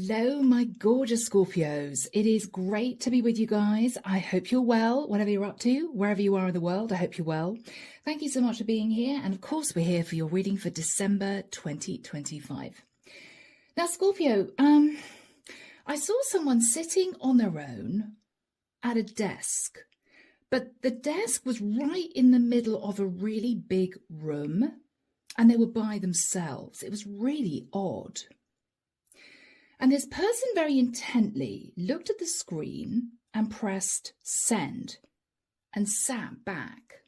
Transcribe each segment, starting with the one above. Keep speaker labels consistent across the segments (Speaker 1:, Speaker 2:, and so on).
Speaker 1: Hello, my gorgeous Scorpios. It is great to be with you guys. I hope you're well, whatever you're up to, wherever you are in the world. I hope you're well. Thank you so much for being here. And of course, we're here for your reading for December 2025. Now, Scorpio, I saw someone sitting on their own at a desk, but the desk was right in the middle of a really big room and they were by themselves. It was really odd. And this person very intently looked at the screen and pressed send and sat back.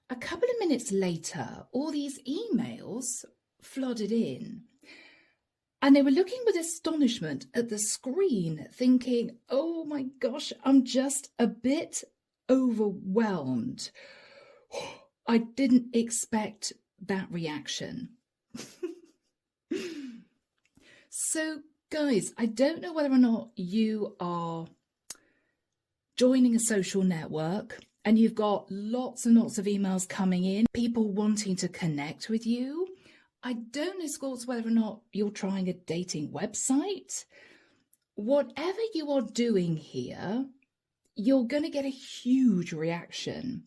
Speaker 1: A couple of minutes later, all these emails flooded in. And they were looking with astonishment at the screen, thinking, oh my gosh, I'm just a bit overwhelmed. I didn't expect that reaction. So, guys, I don't know whether or not you are joining a social network and you've got lots and lots of emails coming in, people wanting to connect with you. I don't know, Scorps, whether or not you're trying a dating website. Whatever you are doing here, you're going to get a huge reaction.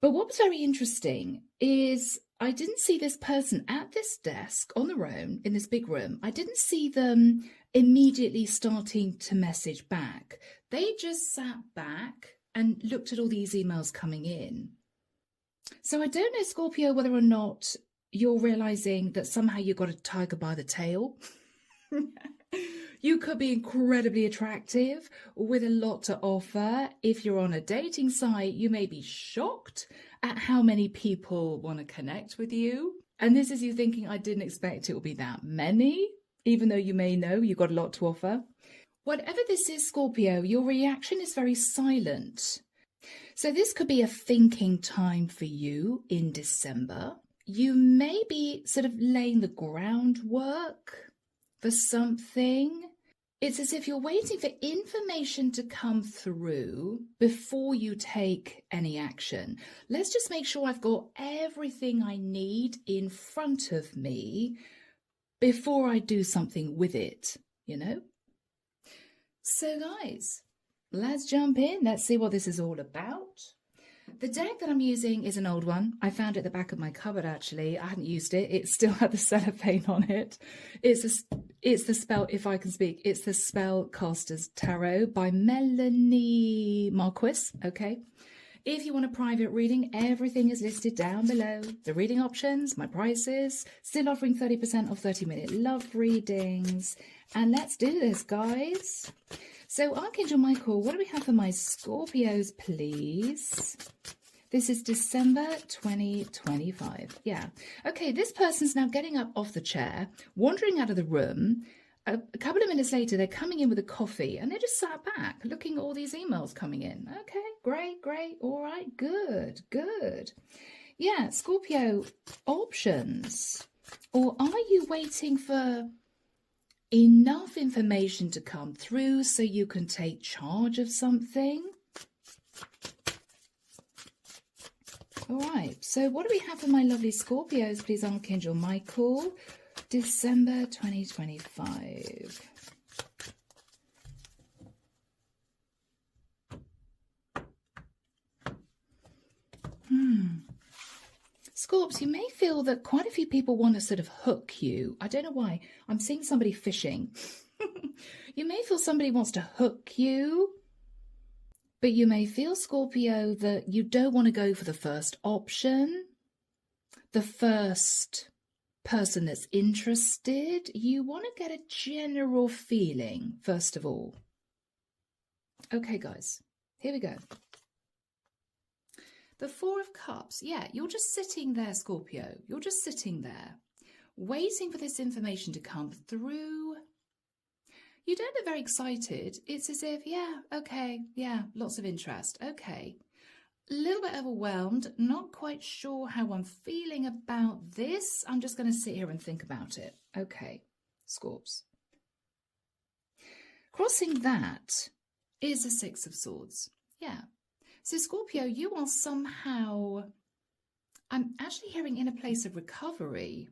Speaker 1: But what was very interesting is I didn't see this person at this desk on their own in this big room. I didn't see them immediately starting to message back. They just sat back and looked at all these emails coming in. So I don't know, Scorpio, whether or not you're realizing that somehow you got a tiger by the tail. You could be incredibly attractive with a lot to offer. If you're on a dating site, you may be shocked at how many people want to connect with you. And this is you thinking, I didn't expect it would be that many, even though you may know you've got a lot to offer. Whatever this is, Scorpio, your reaction is very silent. So this could be a thinking time for you in December. You may be sort of laying the groundwork for something. It's as if you're waiting for information to come through before you take any action. Let's just make sure I've got everything I need in front of me before I do something with it, you know? So guys, let's jump in. Let's see what this is all about. The deck that I'm using is an old one. I found it at the back of my cupboard, actually. I hadn't used it. It still had the cellophane on it. It's the spell, if I can speak, it's the Spellcaster's Tarot by Melanie Marquis, okay? If you want a private reading, everything is listed down below. The reading options, my prices, still offering 30% off 30-minute love readings. And let's do this, guys. So, Archangel Michael, what do we have for my Scorpios, please? This is December 2025. Yeah. Okay, this person's now getting up off the chair, wandering out of the room. A couple of minutes later, they're coming in with a coffee, and they just sat back, looking at all these emails coming in. Okay, great, great. All right, good, good. Yeah, Scorpio, options. Or are you waiting for enough information to come through so you can take charge of something? All right, so what do we have for my lovely Scorpios, please, Archangel Michael? December 2025. Scorps, you may feel that quite a few people want to sort of hook you. I don't know why. I'm seeing somebody fishing. You may feel somebody wants to hook you, but you may feel, Scorpio, that you don't want to go for the first option, the first person that's interested. You want to get a general feeling, first of all. Okay, guys, here we go. The Four of Cups. Yeah, you're just sitting there, Scorpio. You're just sitting there, waiting for this information to come through. You don't look very excited. It's as if, yeah, okay, yeah, lots of interest. Okay. A little bit overwhelmed, not quite sure how I'm feeling about this. I'm just going to sit here and think about it. Okay, Scorps. Crossing that is the Six of Swords. Yeah. So, Scorpio, you are somehow, I'm actually hearing, in a place of recovery.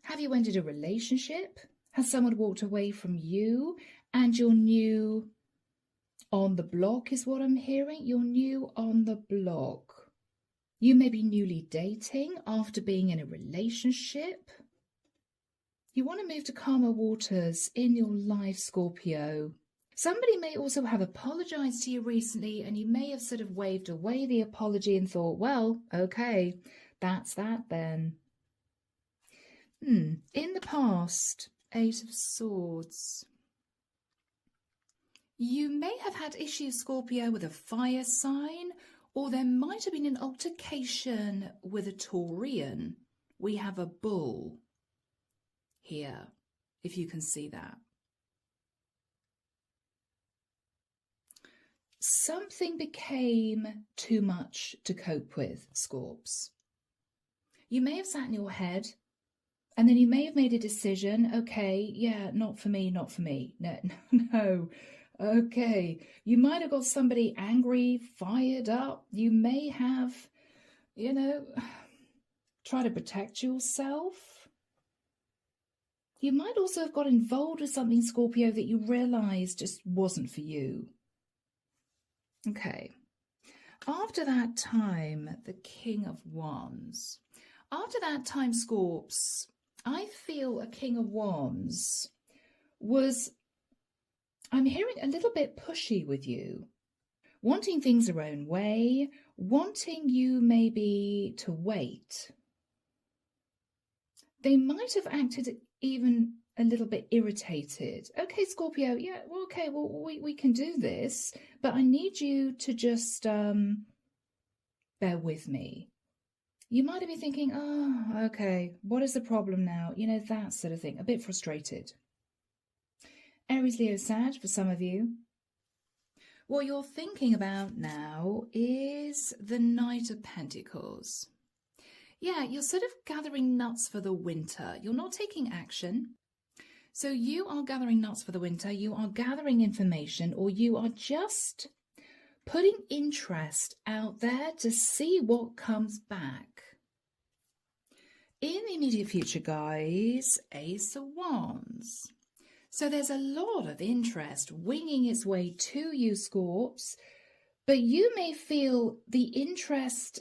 Speaker 1: Have you ended a relationship? Has someone walked away from you and you're new on the block is what I'm hearing? You're new on the block. You may be newly dating after being in a relationship. You want to move to calmer waters in your life, Scorpio. Somebody may also have apologized to you recently, and you may have sort of waved away the apology and thought, well, okay, that's that then. In the past, Eight of Swords. You may have had issues, Scorpio, with a fire sign, or there might have been an altercation with a Taurian. We have a bull here, if you can see that. Something became too much to cope with, Scorps. You may have sat in your head, and then you may have made a decision. Okay, yeah, not for me, not for me. No. Okay, you might have got somebody angry, fired up. You may have, try to protect yourself. You might also have got involved with something, Scorpio, that you realised just wasn't for you. Okay. After that time, the King of Wands. After that time, Scorps, I feel a King of Wands was, I'm hearing, a little bit pushy with you. Wanting things their own way, wanting you maybe to wait. They might have acted even a little bit irritated. Okay, Scorpio, yeah, well, okay, well, we can do this, but I need you to just bear with me. You might have been thinking, oh, okay, what is the problem now? That sort of thing, a bit frustrated. Aries, Leo, Sag, for some of you. What you're thinking about now is the Knight of Pentacles. Yeah, you're sort of gathering nuts for the winter. You're not taking action. So you are gathering nuts for the winter. You are gathering information, or you are just putting interest out there to see what comes back. In the immediate future, guys, Ace of Wands. So there's a lot of interest winging its way to you, Scorps, but you may feel the interest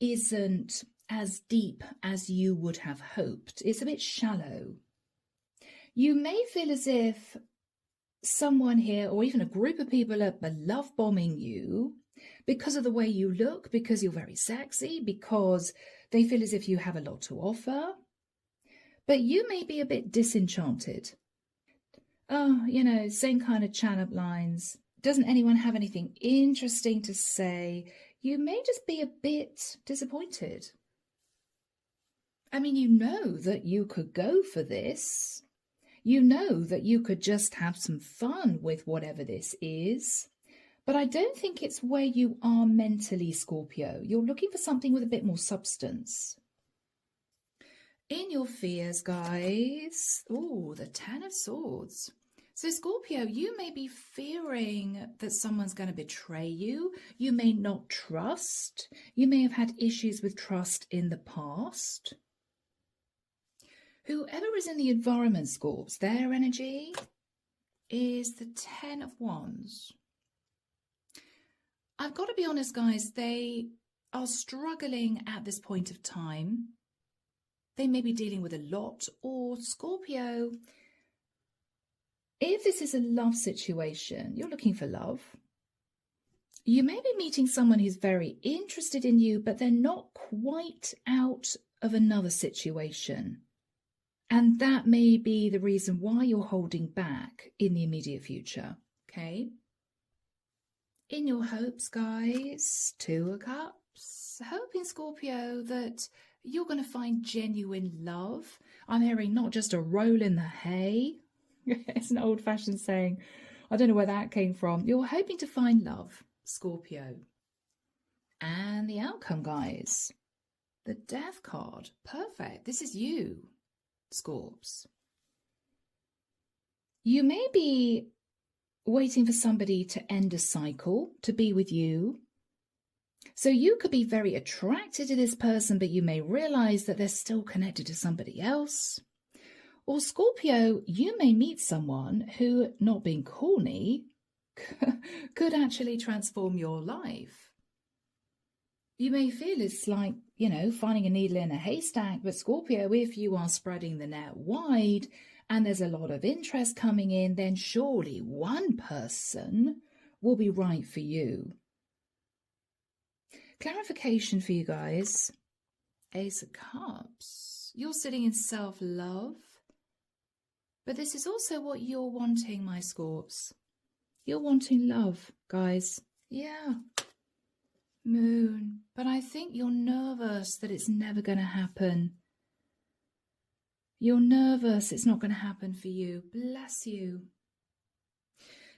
Speaker 1: isn't as deep as you would have hoped. It's a bit shallow. You may feel as if someone here, or even a group of people, are love bombing you because of the way you look, because you're very sexy, because they feel as if you have a lot to offer. But you may be a bit disenchanted. Oh, same kind of chan-up lines. Doesn't anyone have anything interesting to say? You may just be a bit disappointed. I mean, you know that you could go for this. You know that you could just have some fun with whatever this is. But I don't think it's where you are mentally, Scorpio. You're looking for something with a bit more substance. In your fears, guys, the Ten of Swords. So Scorpio, you may be fearing that someone's going to betray you. You may not trust. You may have had issues with trust in the past. Whoever is in the environment, Scorps, their energy is the Ten of Wands. I've got to be honest, guys, they are struggling at this point of time. They may be dealing with a lot, or Scorpio, if this is a love situation, you're looking for love. You may be meeting someone who's very interested in you, but they're not quite out of another situation. And that may be the reason why you're holding back in the immediate future, okay? In your hopes, guys, Two of Cups, hoping, Scorpio, that you're going to find genuine love. I'm hearing not just a roll in the hay. It's an old-fashioned saying. I don't know where that came from. You're hoping to find love, Scorpio. And the outcome, guys, the Death card. Perfect. This is you, Scorps. You may be waiting for somebody to end a cycle, to be with you. So you could be very attracted to this person, but you may realize that they're still connected to somebody else. Or Scorpio, you may meet someone who, not being corny, could actually transform your life. You may feel it's like, finding a needle in a haystack, but Scorpio, if you are spreading the net wide and there's a lot of interest coming in, then surely one person will be right for you. Clarification for you guys. Ace of Cups. You're sitting in self-love. But this is also what you're wanting, my Scorps. You're wanting love, guys. Yeah. Moon. But I think you're nervous that it's never going to happen. You're nervous it's not going to happen for you. Bless you.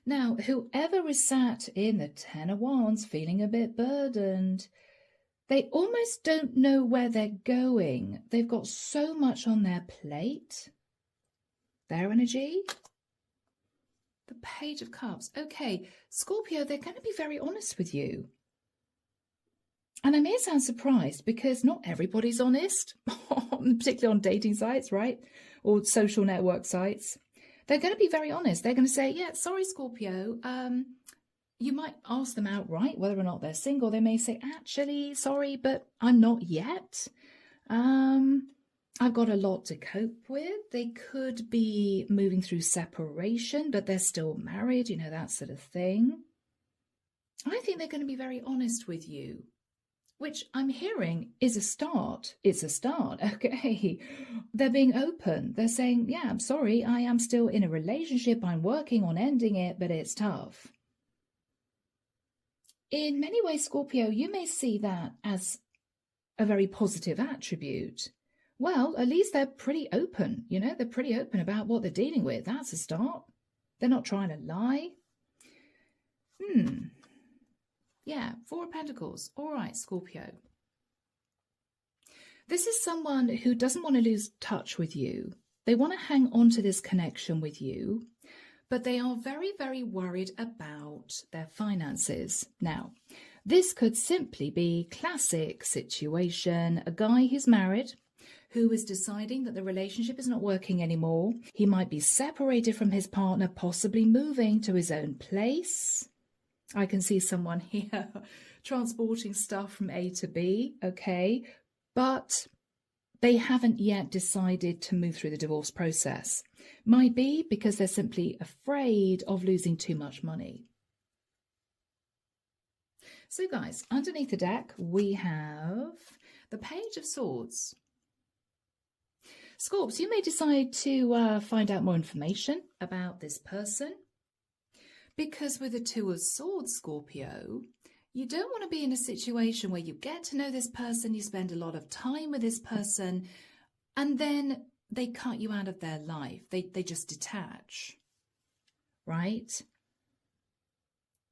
Speaker 1: Now, whoever is sat in the Ten of Wands feeling a bit burdened, they almost don't know where they're going. They've got so much on their plate. Their energy. The Page of Cups. Okay, Scorpio, they're going to be very honest with you. And I may sound surprised because not everybody's honest, particularly on dating sites, right? Or social network sites. They're going to be very honest. They're going to say, yeah, sorry, Scorpio. You might ask them outright whether or not they're single. They may say, actually, sorry, but I'm not yet. I've got a lot to cope with. They could be moving through separation, but they're still married, that sort of thing. I think they're going to be very honest with you, which I'm hearing is a start. It's a start. Okay. They're being open. They're saying, yeah, I'm sorry. I am still in a relationship. I'm working on ending it, but it's tough. In many ways, Scorpio, you may see that as a very positive attribute. Well, at least they're pretty open. They're pretty open about what they're dealing with. That's a start. They're not trying to lie. Yeah, Four of Pentacles. All right, Scorpio. This is someone who doesn't want to lose touch with you. They want to hang on to this connection with you, but they are very, very worried about their finances. Now, this could simply be classic situation. A guy who's married, who is deciding that the relationship is not working anymore. He might be separated from his partner, possibly moving to his own place. I can see someone here transporting stuff from A to B, okay? But they haven't yet decided to move through the divorce process. Might be because they're simply afraid of losing too much money. So guys, underneath the deck, we have the Page of Swords. Scorps, you may decide to find out more information about this person. Because with the Two of Swords, Scorpio, you don't want to be in a situation where you get to know this person, you spend a lot of time with this person, and then they cut you out of their life. They just detach, right?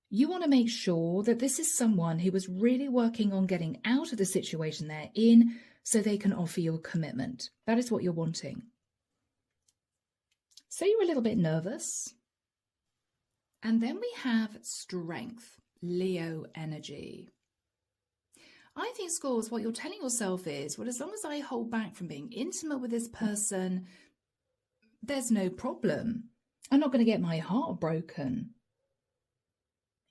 Speaker 1: You want to make sure that this is someone who is really working on getting out of the situation they're in so they can offer you a commitment. That is what you're wanting. So you're a little bit nervous. And then we have Strength, Leo energy. I think, Scorps, what you're telling yourself is, well, as long as I hold back from being intimate with this person, there's no problem. I'm not going to get my heart broken.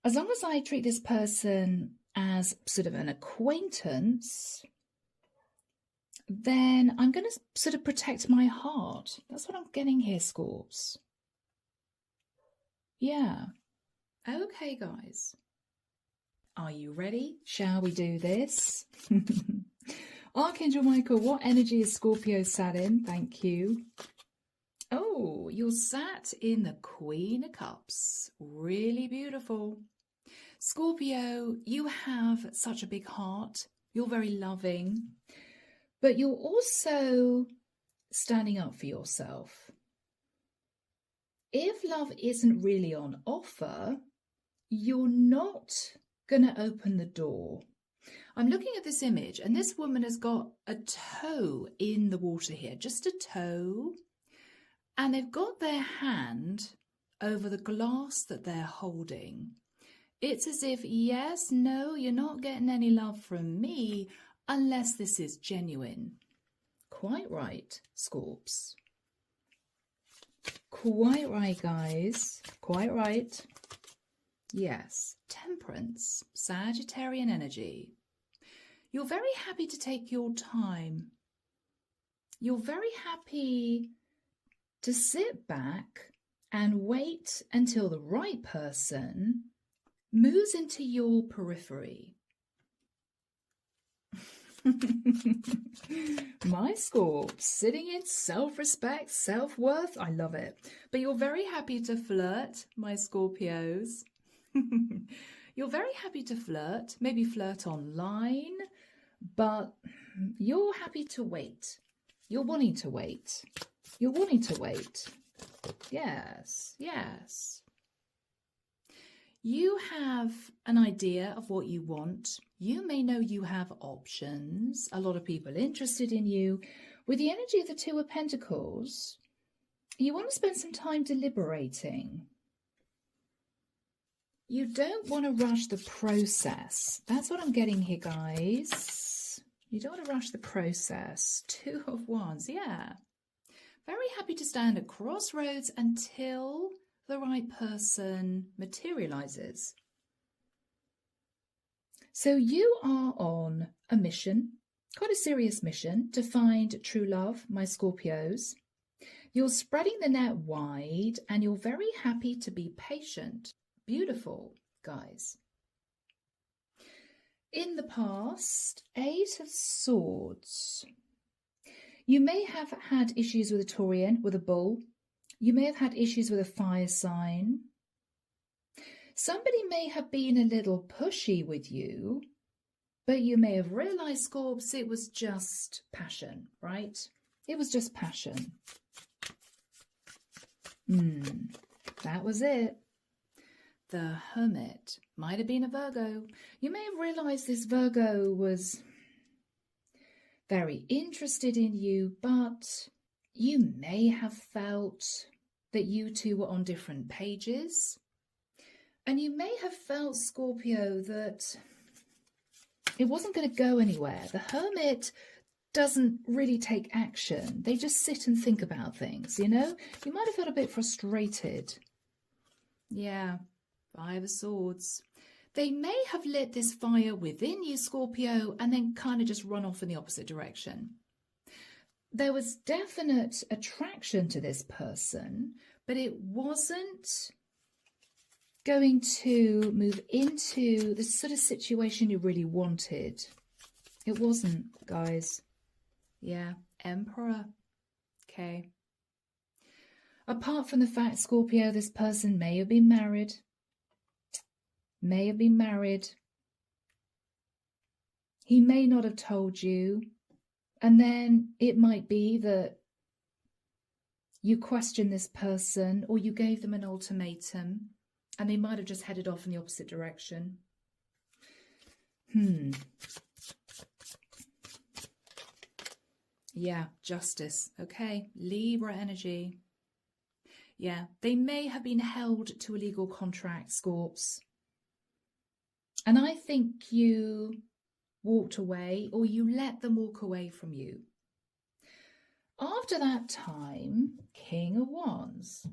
Speaker 1: As long as I treat this person as sort of an acquaintance, then I'm going to sort of protect my heart. That's what I'm getting here, Scorps. Yeah. Okay, guys. Are you ready? Shall we do this? Archangel Michael, what energy is Scorpio sat in? Thank you. Oh, you're sat in the Queen of Cups. Really beautiful. Scorpio, you have such a big heart. You're very loving. But you're also standing up for yourself. If love isn't really on offer, you're not going to open the door. I'm looking at this image, and this woman has got a toe in the water here, just a toe. And they've got their hand over the glass that they're holding. It's as if, yes, no, you're not getting any love from me unless this is genuine. Quite right, Scorps. Quite right, guys. Quite right. Yes, Temperance, Sagittarian energy. You're very happy to take your time. You're very happy to sit back and wait until the right person moves into your periphery. My Scorp, sitting in self-respect, self-worth. I love it. But you're very happy to flirt, my Scorpios. You're very happy to flirt, maybe flirt online, but you're happy to wait. You're wanting to wait. You're wanting to wait. Yes, yes. You have an idea of what you want. You may know you have options. A lot of people interested in you. With the energy of the Two of Pentacles, you want to spend some time deliberating. You don't want to rush the process. That's what I'm getting here, guys. You don't want to rush the process. Two of Wands, yeah. Very happy to stand at crossroads until the right person materializes. So you are on a mission, quite a serious mission, to find true love, my Scorpios. You're spreading the net wide and you're very happy to be patient. Beautiful, guys. In the past, 8 of Swords. You may have had issues with a Taurian, with a bull. You may have had issues with a fire sign. Somebody may have been a little pushy with you, but you may have realized, Scorps, it was just passion, right? It was just passion. That was it. The Hermit might have been a Virgo. You may have realized this Virgo was very interested in you, but you may have felt that you two were on different pages. And you may have felt, Scorpio, that it wasn't going to go anywhere. The Hermit doesn't really take action. They just sit and think about things, you know? You might have felt a bit frustrated. Yeah, 5 of Swords. They may have lit this fire within you, Scorpio, and then kind of just run off in the opposite direction. There was definite attraction to this person, but it wasn't going to move into the sort of situation you really wanted. It wasn't, guys. Yeah, Emperor. Okay. Apart from the fact, Scorpio, this person may have been married. May have been married. He may not have told you. And then it might be that you question this person or you gave them an ultimatum and they might have just headed off in the opposite direction. Yeah, Justice. Okay, Libra energy. Yeah, they may have been held to a legal contract, Scorps. And I think you walked away, or you let them walk away from you. After that time, King of Wands.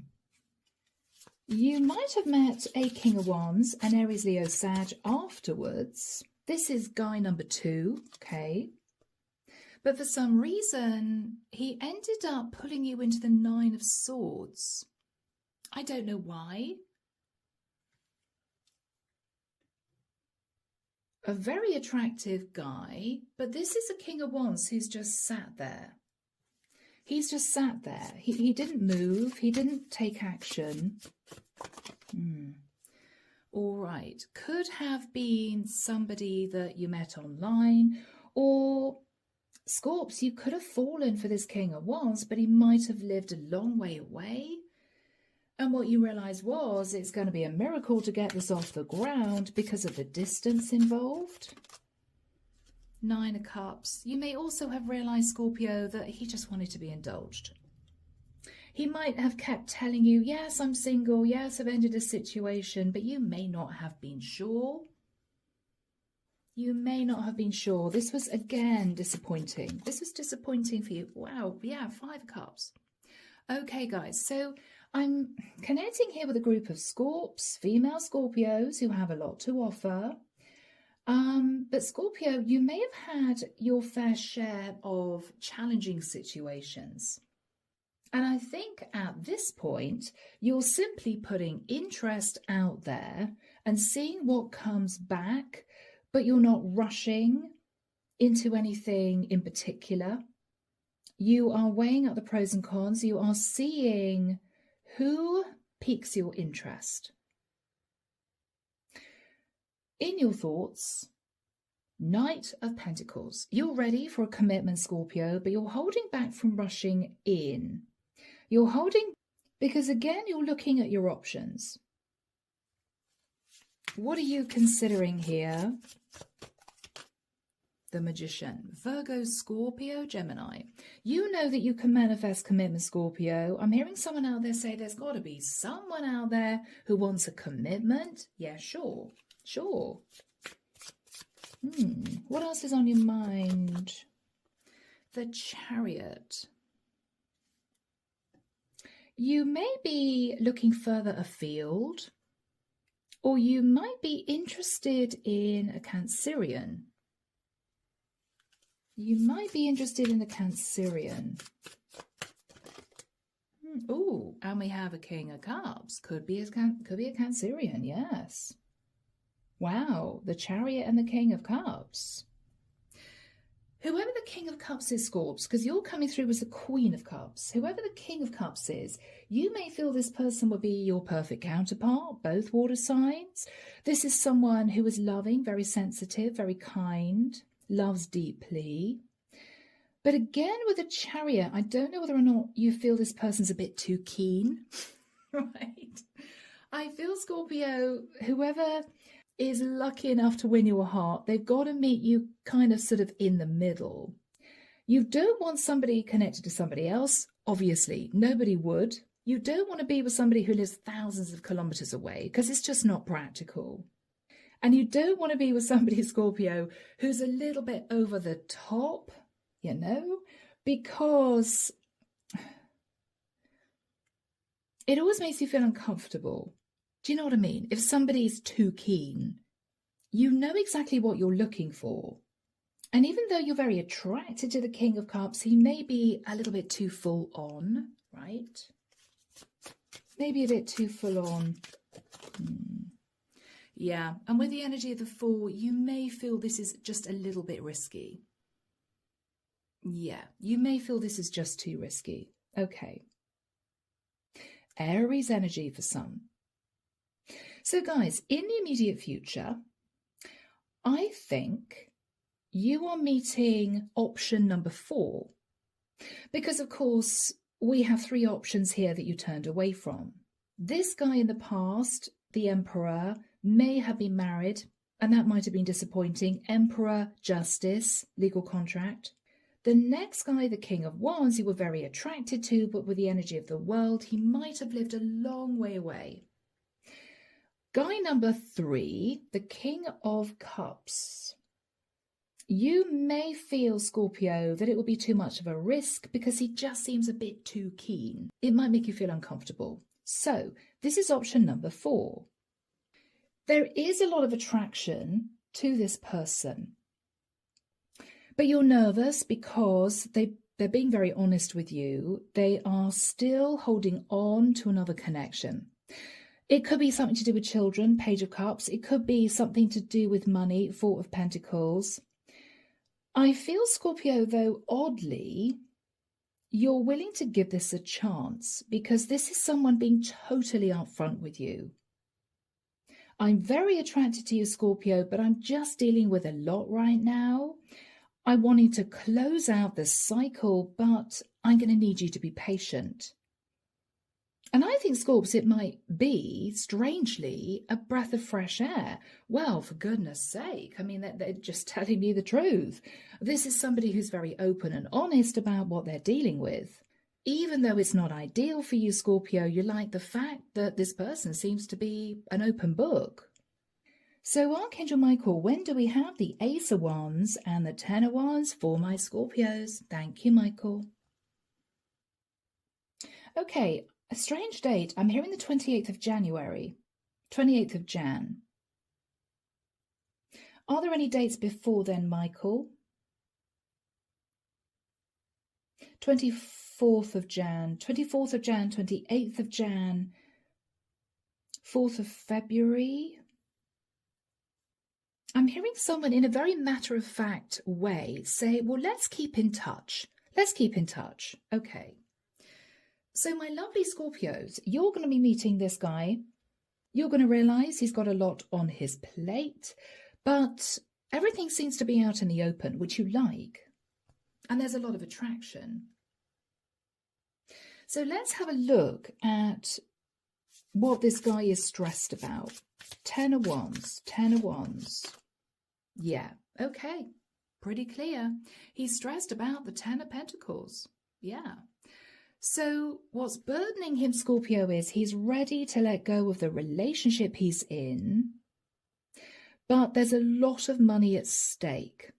Speaker 1: You might have met a King of Wands, an Aries, Leo, Sag afterwards. This is guy number 2, okay? But for some reason, he ended up pulling you into the 9 of Swords. I don't know why. A very attractive guy, but this is a King of Wands who's just sat there. He's just sat there. He didn't move. He didn't take action. All right. Could have been somebody that you met online, or Scorps, you could have fallen for this King of Wands, but he might have lived a long way away. And what you realised was it's going to be a miracle to get this off the ground because of the distance involved. 9 of Cups. You may also have realised, Scorpio, that he just wanted to be indulged. He might have kept telling you, yes, I'm single, yes, I've ended a situation, but you may not have been sure. You may not have been sure. This was, again, disappointing. This was disappointing for you. Wow, yeah, 5 of Cups. Okay, guys, so I'm connecting here with a group of Scorps, female Scorpios who have a lot to offer. But Scorpio, you may have had your fair share of challenging situations. And I think at this point, you're simply putting interest out there and seeing what comes back, but you're not rushing into anything in particular. You are weighing up the pros and cons. You are seeing who piques your interest. In your thoughts, Knight of Pentacles. You're ready for a commitment, Scorpio, but you're holding back from rushing in. You're holding because, again, you're looking at your options. What are you considering here? The Magician. Virgo, Scorpio, Gemini. You know that you can manifest commitment, Scorpio. I'm hearing someone out there say there's got to be someone out there who wants a commitment. Yeah, sure. Sure. What else is on your mind? The Chariot. You may be looking further afield, or you might be interested in a Cancerian. You might be interested in a Cancerian. Oh, and we have a King of Cups. Could be a Cancerian, yes. Wow, the Chariot and the King of Cups. Whoever the King of Cups is, Scorps, because you're coming through as the Queen of Cups, whoever the King of Cups is, you may feel this person will be your perfect counterpart, both water signs. This is someone who is loving, very sensitive, very kind, loves deeply. But again, with a Chariot, I don't know whether or not you feel this person's a bit too keen, right? I feel, Scorpio, whoever is lucky enough to win your heart, they've got to meet you kind of sort of in the middle. You don't want somebody connected to somebody else, obviously. Nobody would. You don't want to be with somebody who lives thousands of kilometers away because it's just not practical. And you don't want to be with somebody, Scorpio, who's a little bit over the top, you know, because it always makes you feel uncomfortable. Do you know what I mean? If somebody's too keen, you know exactly what you're looking for. And even though you're very attracted to the King of Cups, he may be a little bit too full on, right? Maybe a bit too full on. Yeah, and with the energy of the Fool, you may feel this is just a little bit risky. Yeah, you may feel this is just too risky. Okay. Aries energy for some. So guys, in the immediate future, I think you are meeting option number 4. Because, of course, we have 3 options here that you turned away from. This guy in the past, the Emperor, may have been married, and that might have been disappointing. Emperor, Justice, legal contract. The next guy, the King of Wands, you were very attracted to, but with the energy of the world, he might have lived a long way away. Guy number 3, the King of Cups. You may feel, Scorpio, that it will be too much of a risk because he just seems a bit too keen. It might make you feel uncomfortable. So this is option number 4. There is a lot of attraction to this person, but you're nervous because they're being very honest with you. They are still holding on to another connection. It could be something to do with children, Page of Cups. It could be something to do with money, Four of Pentacles. I feel, Scorpio, though, oddly, you're willing to give this a chance because this is someone being totally upfront with you. I'm very attracted to you, Scorpio, but I'm just dealing with a lot right now. I'm wanting to close out this cycle, but I'm going to need you to be patient. And I think, Scorps, it might be, strangely, a breath of fresh air. Well, for goodness sake, I mean, they're just telling me the truth. This is somebody who's very open and honest about what they're dealing with. Even though it's not ideal for you, Scorpio, you like the fact that this person seems to be an open book. So, Archangel Michael, when do we have the Ace of Wands and the 10 of Wands for my Scorpios? Thank you, Michael. Okay, a strange date. I'm hearing the 28th of January. 28th of Jan. Are there any dates before then, Michael? 24th of Jan, 24th of Jan, 28th of Jan, 4th of February. I'm hearing someone in a very matter-of-fact way say, well, let's keep in touch. Let's keep in touch. Okay. So my lovely Scorpios, you're going to be meeting this guy. You're going to realise he's got a lot on his plate, but everything seems to be out in the open, which you like. And there's a lot of attraction. So let's have a look at what this guy is stressed about. 10 of Wands, 10 of Wands. Yeah, okay, pretty clear. He's stressed about the 10 of Pentacles. Yeah. So what's burdening him, Scorpio, is he's ready to let go of the relationship he's in, but there's a lot of money at stake.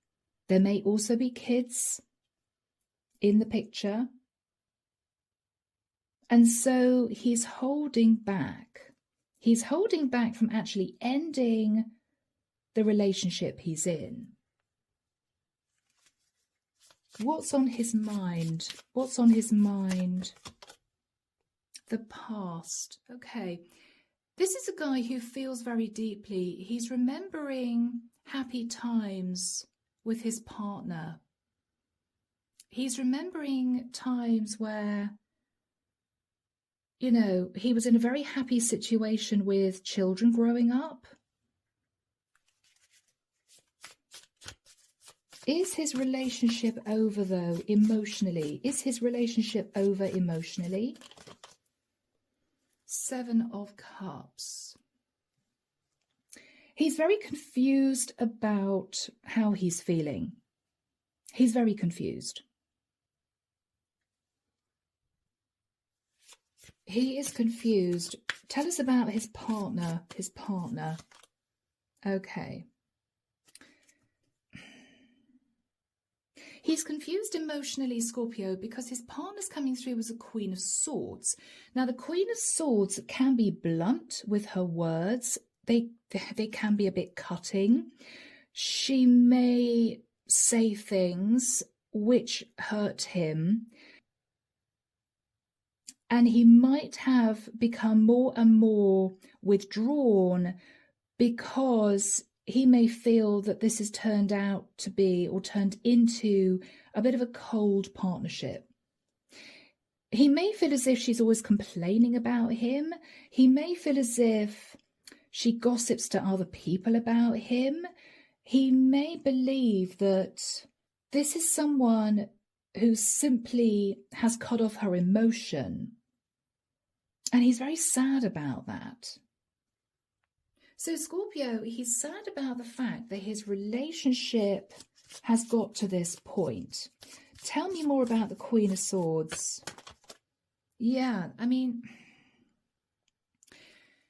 Speaker 1: There may also be kids in the picture. And so he's holding back. He's holding back from actually ending the relationship he's in. What's on his mind? What's on his mind? The past. Okay. This is a guy who feels very deeply. He's remembering happy times with his partner. He's remembering times where, you know, he was in a very happy situation with children growing up. Is his relationship over, though, emotionally? Is his relationship over emotionally? 7 of Cups. He's very confused about how he's feeling. He's very confused. He is confused. Tell us about his partner. His partner. Okay. He's confused emotionally, Scorpio, because his partner's coming through as a Queen of Swords. Now, the Queen of Swords can be blunt with her words. They can be a bit cutting. She may say things which hurt him. And he might have become more and more withdrawn because he may feel that this has turned out to be, or turned into, a bit of a cold partnership. He may feel as if she's always complaining about him. He may feel as if she gossips to other people about him. He may believe that this is someone who simply has cut off her emotion. And he's very sad about that. So Scorpio, he's sad about the fact that his relationship has got to this point. Tell me more about the Queen of Swords. Yeah, I mean,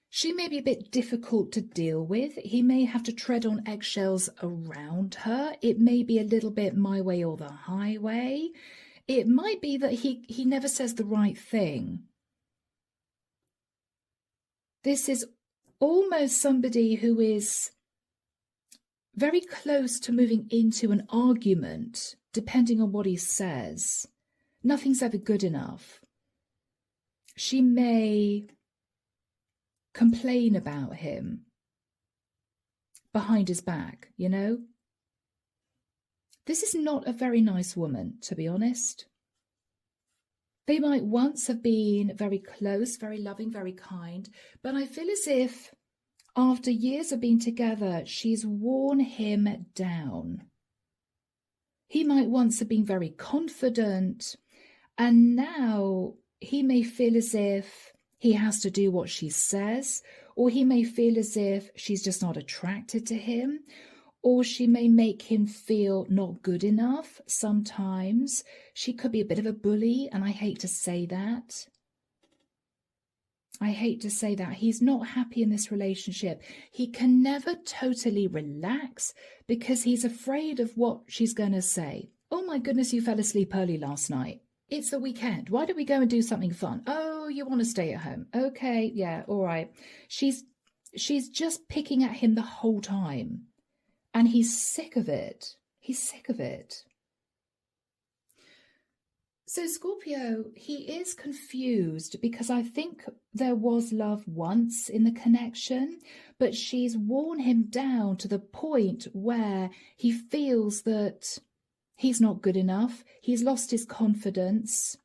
Speaker 1: she may be a bit difficult to deal with. He may have to tread on eggshells around her. It may be a little bit my way or the highway. It might be that he never says the right thing. This is almost somebody who is very close to moving into an argument, depending on what he says. Nothing's ever good enough. She may complain about him behind his back, you know? This is not a very nice woman, to be honest. They might once have been very close, very loving, very kind, but I feel as if after years of being together, she's worn him down. He might once have been very confident, and now he may feel as if he has to do what she says, or he may feel as if she's just not attracted to him, or she may make him feel not good enough sometimes. She could be a bit of a bully, and I hate to say that. I hate to say that. He's not happy in this relationship. He can never totally relax because he's afraid of what she's going to say. Oh my goodness, you fell asleep early last night. It's the weekend. Why don't we go and do something fun? Oh, you want to stay at home? Okay, yeah, all right. She's just picking at him the whole time. And he's sick of it. He's sick of it. So Scorpio, he is confused because I think there was love once in the connection, but she's worn him down to the point where he feels that he's not good enough. He's lost his confidence.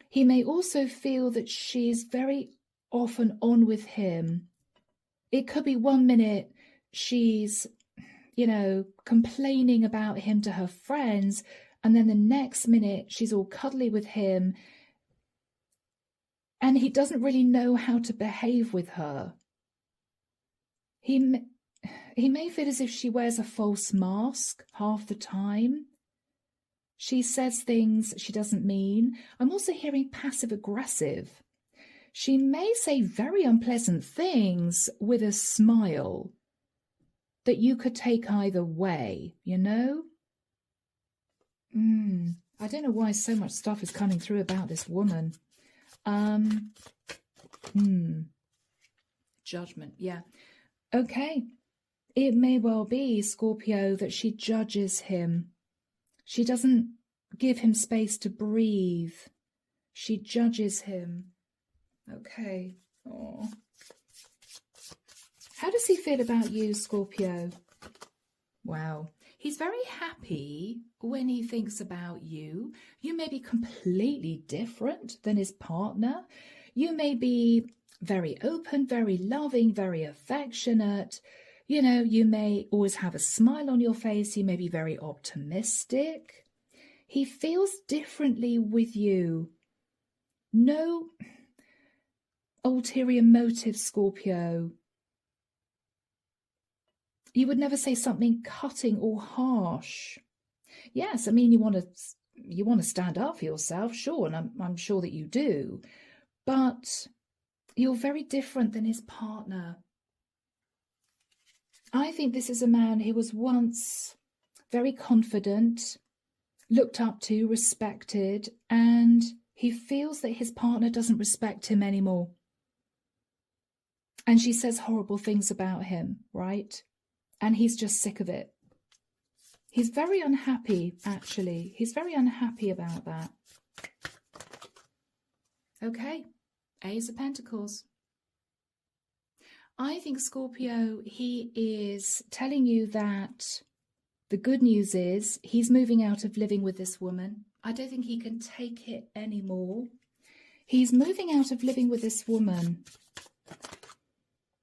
Speaker 1: He may also feel that she's very often on with him. It could be 1 minute she's, complaining about him to her friends, and then the next minute she's all cuddly with him, and he doesn't really know how to behave with her. He may feel as if she wears a false mask half the time. She says things she doesn't mean. I'm also hearing passive aggressive. She may say very unpleasant things with a smile that you could take either way, I don't know why so much stuff is coming through about this woman. Judgment, yeah. Okay. It may well be, Scorpio, that she judges him. She doesn't give him space to breathe. She judges him. Okay. Oh. How does he feel about you, Scorpio? Wow. He's very happy when he thinks about you. You may be completely different than his partner. You may be very open, very loving, very affectionate. You may always have a smile on your face. You may be very optimistic. He feels differently with you. No ulterior motive, Scorpio. You would never say something cutting or harsh. Yes, I mean, you want to stand up for yourself, sure, and I'm sure that you do. But you're very different than his partner. I think this is a man who was once very confident, looked up to, respected, and he feels that his partner doesn't respect him anymore. And she says horrible things about him, right? And he's just sick of it. He's very unhappy, actually. He's very unhappy about that. Okay, Ace of Pentacles. I think, Scorpio, he is telling you that the good news is he's moving out of living with this woman. I don't think he can take it anymore. He's moving out of living with this woman.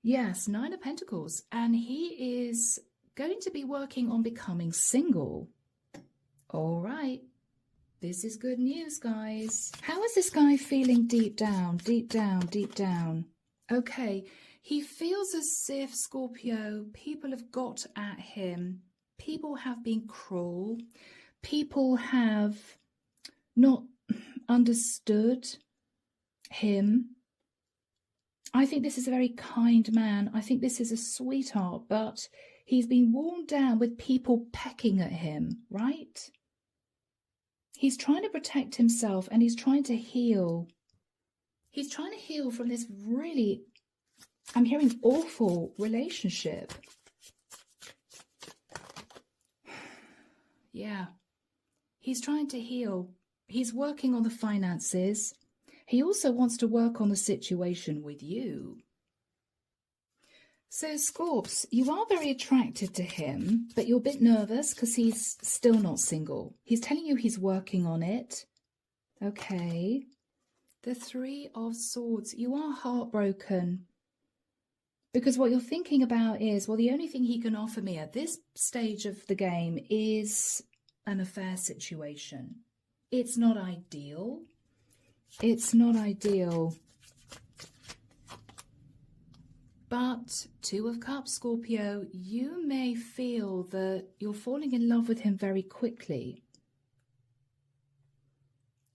Speaker 1: Yes, 9 of Pentacles. And he is going to be working on becoming single. All right. This is good news, guys. How is this guy feeling deep down, deep down, deep down? Okay. He feels as if, Scorpio, people have got at him. People have been cruel. People have not understood him. I think this is a very kind man. I think this is a sweetheart, but he's been worn down with people pecking at him, right? He's trying to protect himself and he's trying to heal. He's trying to heal from this really, I'm hearing, awful relationship. Yeah. He's trying to heal. He's working on the finances. He also wants to work on the situation with you. So, Scorps, you are very attracted to him, but you're a bit nervous because he's still not single. He's telling you he's working on it. Okay. The 3 of Swords. You are heartbroken. Because what you're thinking about is, well, the only thing he can offer me at this stage of the game is an affair situation. It's not ideal. It's not ideal. But 2 of Cups, Scorpio, you may feel that you're falling in love with him very quickly.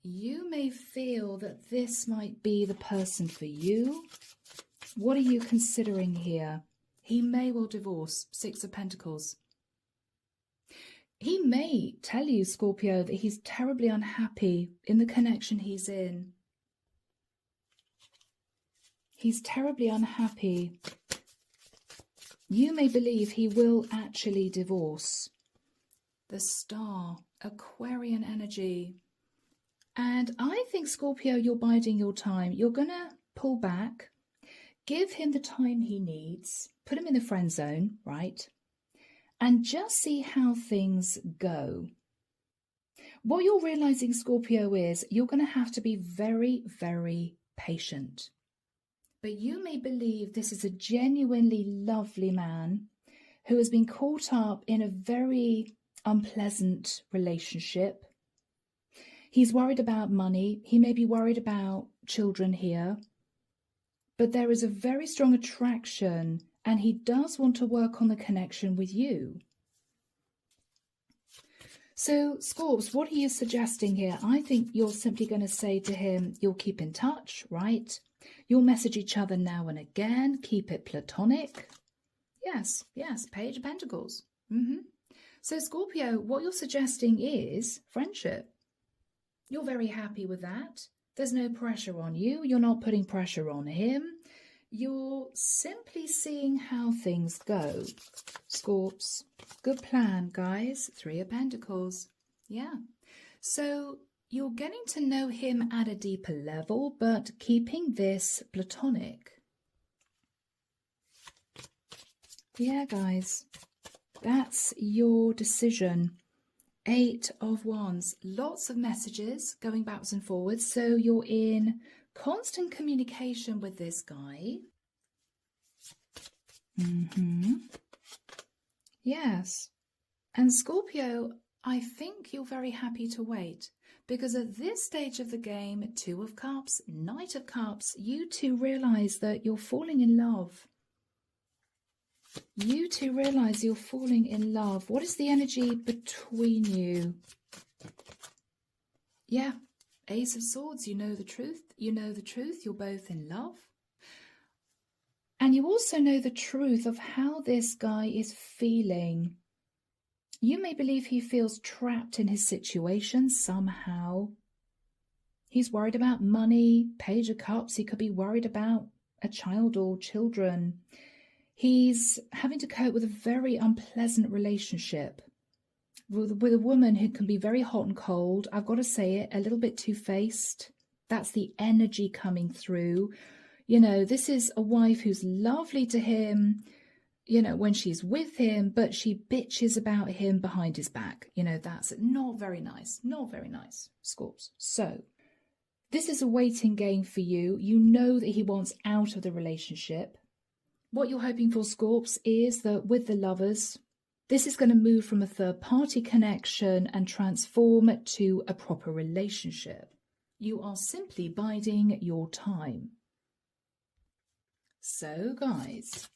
Speaker 1: You may feel that this might be the person for you. What are you considering here? He may well divorce. 6 of Pentacles. He may tell you, Scorpio, that he's terribly unhappy in the connection he's in. He's terribly unhappy. You may believe he will actually divorce. The Star, Aquarian energy. And I think, Scorpio, you're biding your time. You're going to pull back, give him the time he needs, put him in the friend zone, right? And just see how things go. What you're realizing, Scorpio, is you're going to have to be very, very patient. But you may believe this is a genuinely lovely man who has been caught up in a very unpleasant relationship. He's worried about money. He may be worried about children here. But there is a very strong attraction, and he does want to work on the connection with you. So, Scorps, what are you suggesting here? I think you're simply going to say to him, you'll keep in touch, right? You'll message each other now and again. Keep it platonic. Yes, Page of Pentacles. So, Scorpio, what you're suggesting is friendship. You're very happy with that. There's no pressure on you. You're not putting pressure on him. You're simply seeing how things go. Scorps, good plan, guys. 3 of Pentacles. Yeah. So you're getting to know him at a deeper level, but keeping this platonic. Yeah, guys. That's your decision. 8 of Wands, lots of messages going backwards and forwards. So you're in constant communication with this guy. Yes. And Scorpio, I think you're very happy to wait, because at this stage of the game, 2 of Cups, Knight of Cups, you two realize that you're falling in love. You two realize you're falling in love. What is the energy between you? Yeah, Ace of Swords, you know the truth. You know the truth. You're both in love. And you also know the truth of how this guy is feeling. You may believe he feels trapped in his situation somehow. He's worried about money, Page of Cups. He could be worried about a child or children. He's having to cope with a very unpleasant relationship with a woman who can be very hot and cold. I've got to say it, a little bit two-faced. That's the energy coming through. You know, this is a wife who's lovely to him, you know, when she's with him, but she bitches about him behind his back. You know, that's not very nice. Not very nice, Scorps. So this is a waiting game for you. You know that he wants out of the relationship. What you're hoping for, Scorps, is that with the lovers, this is going to move from a third-party connection and transform to a proper relationship. You are simply biding your time. So, guys,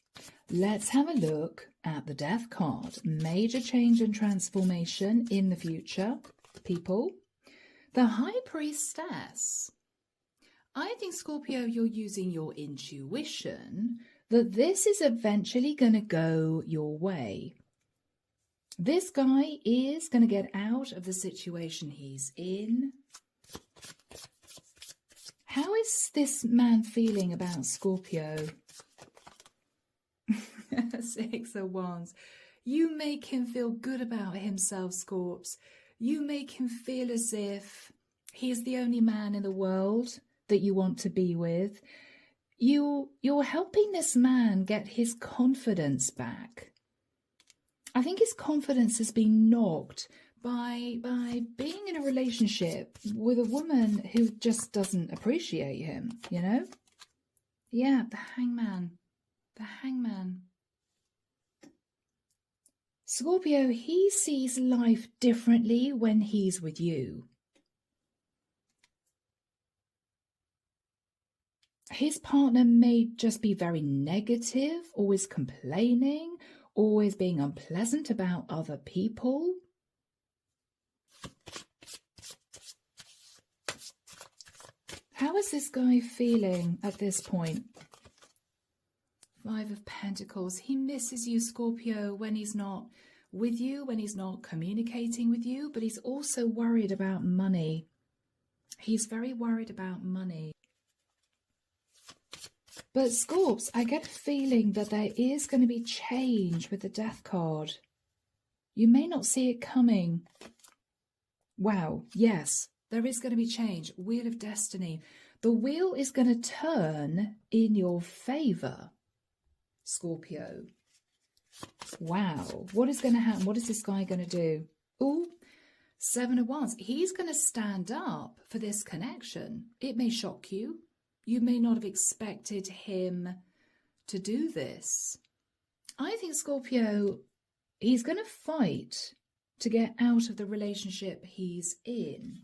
Speaker 1: let's have a look at the Death card. Major change and transformation in the future, people. The High Priestess. I think, Scorpio, you're using your intuition that this is eventually going to go your way. This guy is going to get out of the situation he's in. How is this man feeling about Scorpio? 6 of Wands. You make him feel good about himself, Scorps. You make him feel as if he is the only man in the world that you want to be with. You're helping this man get his confidence back. I think his confidence has been knocked by being in a relationship with a woman who just doesn't appreciate him, you know? Yeah, the Hangman. The Hangman. Scorpio, he sees life differently when he's with you. His partner may just be very negative, always complaining, always being unpleasant about other people. How is this guy feeling at this point? 5 of Pentacles. He misses you, Scorpio, when he's not with you when he's not communicating with you, but he's also worried about money. He's very worried about money. But Scorps, I get a feeling that there is going to be change with the Death card. You may not see it coming. Wow, yes, there is going to be change. Wheel of Destiny. The wheel is going to turn in your favour, Scorpio. Wow, what is going to happen? What is this guy going to do? Ooh, 7 of Wands. He's going to stand up for this connection. It may shock you. You may not have expected him to do this. I think Scorpio, he's going to fight to get out of the relationship he's in.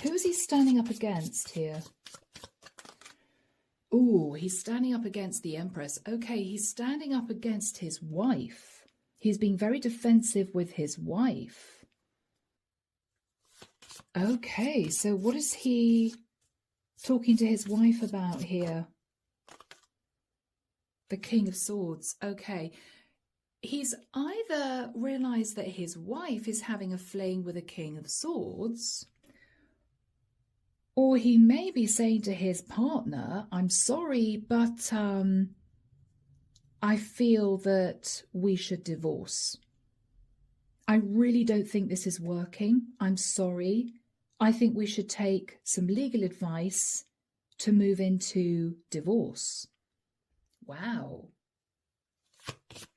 Speaker 1: Who is he standing up against here? Oh, he's standing up against the Empress. Okay, he's standing up against his wife. He's being very defensive with his wife. Okay, so what is he talking to his wife about here? The King of Swords. Okay. He's either realised that his wife is having a fling with the King of Swords, or he may be saying to his partner, I'm sorry, but I feel that we should divorce. I really don't think this is working. I'm sorry. I think we should take some legal advice to move into divorce. Wow.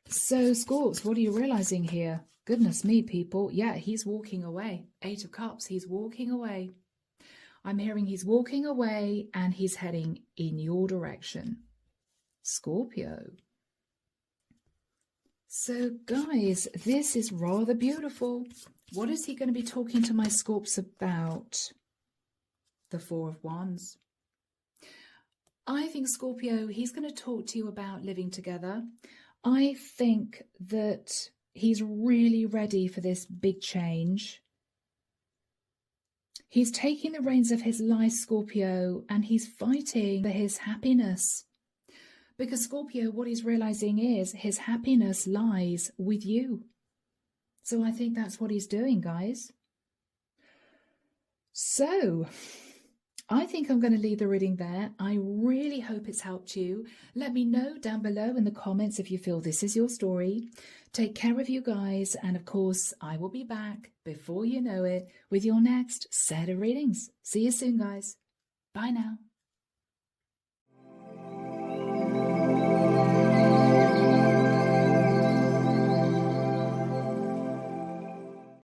Speaker 1: So, Scorps, what are you realising here? Goodness me, people. Yeah, he's walking away. 8 of Cups, he's walking away. I'm hearing he's walking away and he's heading in your direction, Scorpio. So, guys, this is rather beautiful. What is he going to be talking to my Scorps about? The 4 of Wands. I think, Scorpio, he's going to talk to you about living together. I think that he's really ready for this big change. He's taking the reins of his life, Scorpio, and he's fighting for his happiness. Because, Scorpio, what he's realizing is his happiness lies with you. So I think that's what he's doing, guys. So I think I'm going to leave the reading there. I really hope it's helped you. Let me know down below in the comments if you feel this is your story. Take care of you guys. And of course, I will be back before you know it with your next set of readings. See you soon, guys. Bye now.